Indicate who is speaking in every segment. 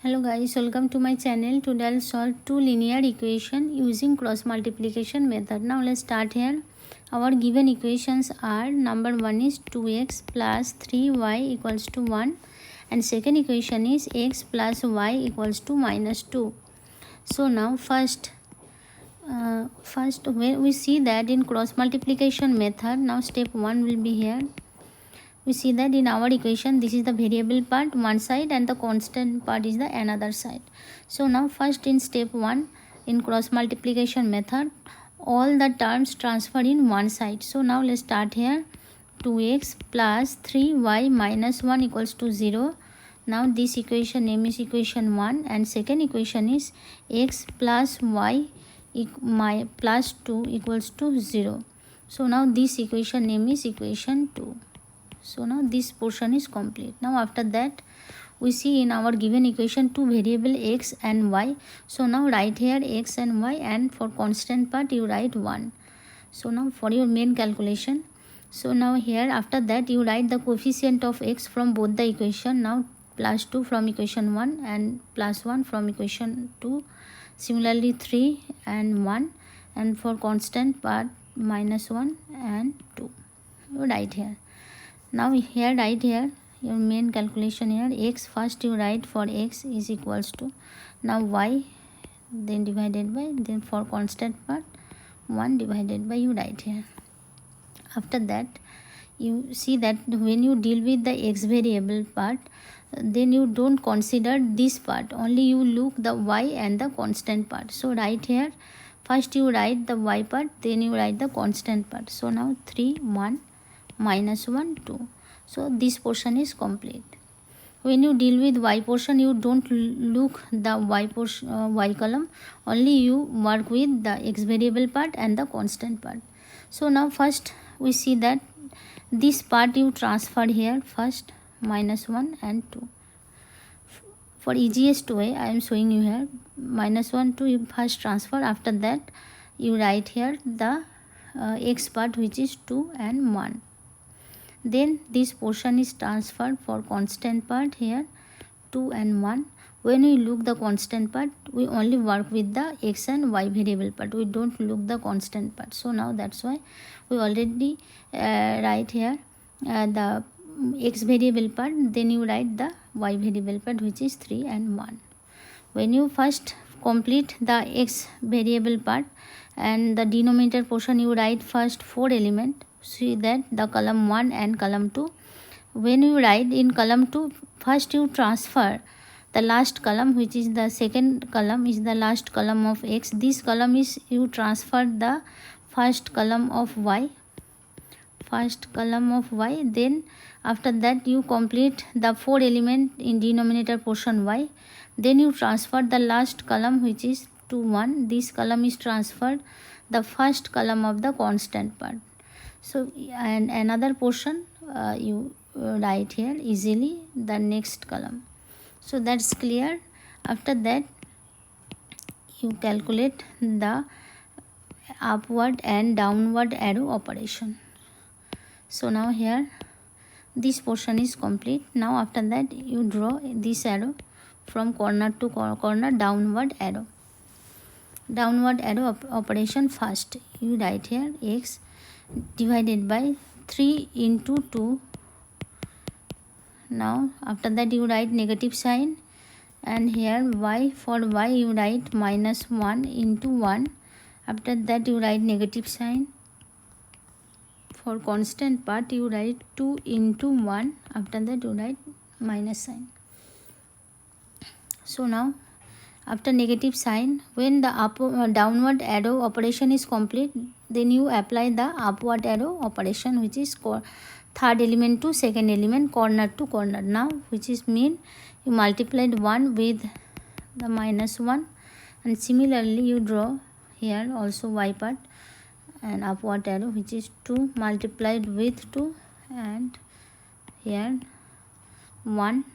Speaker 1: Hello guys, welcome to my channel. Today I'll solve two linear equation using cross multiplication method. Now let's start here. Our given equations are number 1 is 2x plus 3y equals to 1 and second equation is x plus y equals to minus 2. So now first when we see that in cross multiplication method, now step 1 will be here. We see that in our equation this is the variable part one side and the constant part is the another side. So now first in step 1 in cross multiplication method, all the terms transfer in one side. So now let's start here. 2x plus 3y minus 1 equals to 0. Now this equation name is equation 1 and second equation is x plus y plus 2 equals to 0. So now this equation name is equation 2. So now this portion is complete. Now after that we see in our given equation two variable x and y. So now write here x and y, and for constant part you write 1. So now for your main calculation, so now here after that you write the coefficient of x from both the equation. Now plus 2 from equation 1 and plus 1 from equation 2. Similarly 3 and 1, and for constant part minus 1 and 2 you write here. Now here write here your main calculation here. X first you write for x is equals to, now y then divided by, then for constant part 1 divided by you write here. After that you see that when you deal with the x variable part, then you don't consider this part, only you look the y and the constant part. So write here first you write the y part, then you write the constant part. So now 3 1 minus 1 2. So this portion is complete. When you deal with y portion, you don't look the y portion, y column, only you work with the x variable part and the constant part. So now first we see that this part you transfer here first, minus 1 and 2. For easiest way I am showing you here, minus 1 2 you first transfer. After that you write here the x part which is 2 and 1. Then this portion is transferred for constant part here 2 and 1. When we look the constant part, we only work with the x and y variable part, we don't look the constant part. So now that's why we already write here the x variable part, then you write the y variable part which is 3 and 1. When you first complete the x variable part and the denominator portion, you write first 4 element. See that the column 1 and column 2. When you write in column 2, first you transfer the last column, which is the second column is the last column of x. This column is you transfer the first column of y, then after that you complete the 4 element in denominator portion y, then you transfer the last column which is 2 1. This column is transferred the first column of the constant part. So and another portion you write here easily the next column. So that's clear. After that you calculate the upward and downward arrow operation. So now here this portion is complete. Now after that you draw this arrow from corner to corner, downward arrow operation. First you write here x divided by 3 into 2. Now after that you write negative sign, and here y, for y you write minus 1 into 1. After that you write negative sign. For constant part you write 2 into 1. After that you write minus sign. So now after negative sign, when the downward arrow operation is complete, then you apply the upward arrow operation, which is third element to second element, corner to corner. Now which is mean you multiplied 1 with the minus 1, and similarly you draw here also y part and upward arrow which is 2 multiplied with 2, and here 1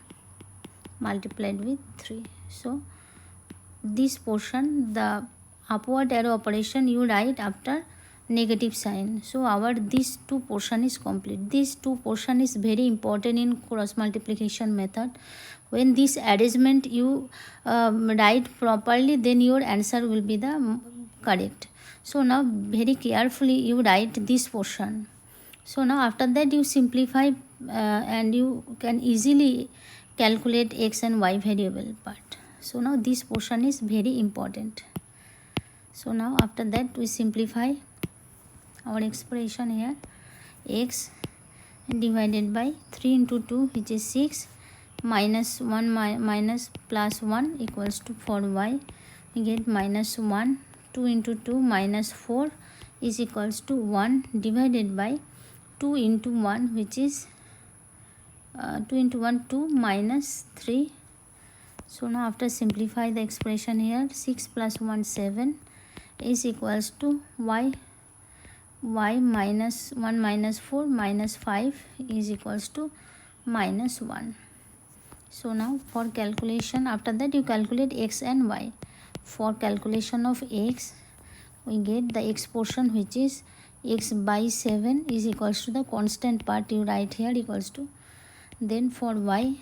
Speaker 1: multiplied with 3. So this portion, the upward arrow operation you write after negative sign. So our this two portion is complete. This two portion is very important in cross multiplication method. When this arrangement you write properly, then your answer will be the correct. So now very carefully you write this portion. So now after that you simplify and you can easily calculate x and y variable part. So now this portion is very important. So now after that we simplify our expression here. X divided by 3 into 2, which is 6, minus 1 minus plus 1 equals to 4y. We get minus 1. 2 into 2 minus 4 is equals to 1 divided by 2 into 1, which is 2 into 1 2 minus 3. So now after simplify the expression here, 6 plus 1 7 is equals to y minus 1 minus 4 minus 5 is equals to minus 1. So now for calculation, after that you calculate x and y. For calculation of x, we get the x portion, which is x by 7 is equals to the constant part you write here equals to. Then for y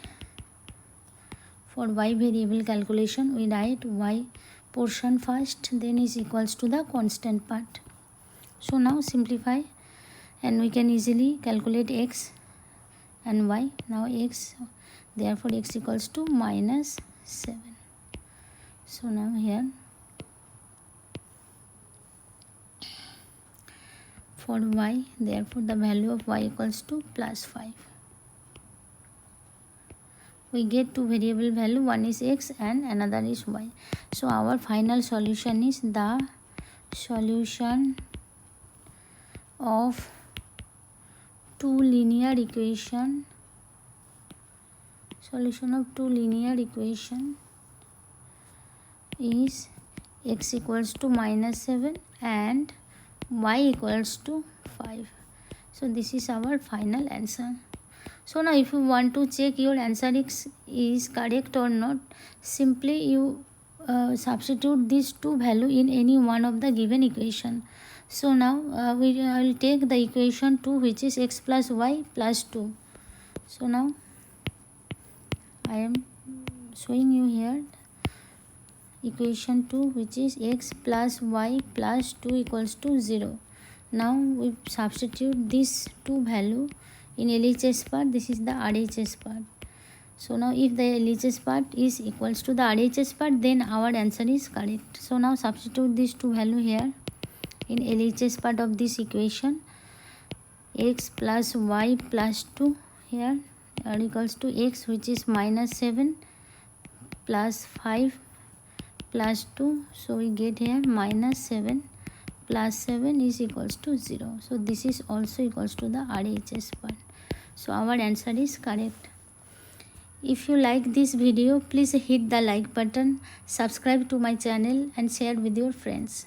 Speaker 1: variable calculation, we write y portion first, then is equals to the constant part. So now simplify and we can easily calculate x and y. Now x, therefore x equals to minus 7. So now here for y, therefore the value of y equals to plus 5. We get two variable value, one is x and another is y. So our final solution is the solution of two linear equation. Solution of two linear equation is x equals to minus 7 and y equals to 5. So this is our final answer. So now if you want to check your answer is correct or not, simply you substitute these two value in any one of the given equation. So now we will take the equation 2, which is x plus y plus 2. So now I am showing you here equation 2, which is x plus y plus 2 equals to 0. Now we substitute this two value in LHS part. This is the RHS part. So now if the LHS part is equals to the RHS part, then our answer is correct. So now substitute these two value here in LHS part of this equation. X plus y plus 2 here equals to x, which is minus 7 plus 5 plus 2. So we get here minus 7 plus 7 is equals to 0. So this is also equals to the RHS part. So our answer is correct. If you like this video, please hit the like button, subscribe to my channel and share with your friends.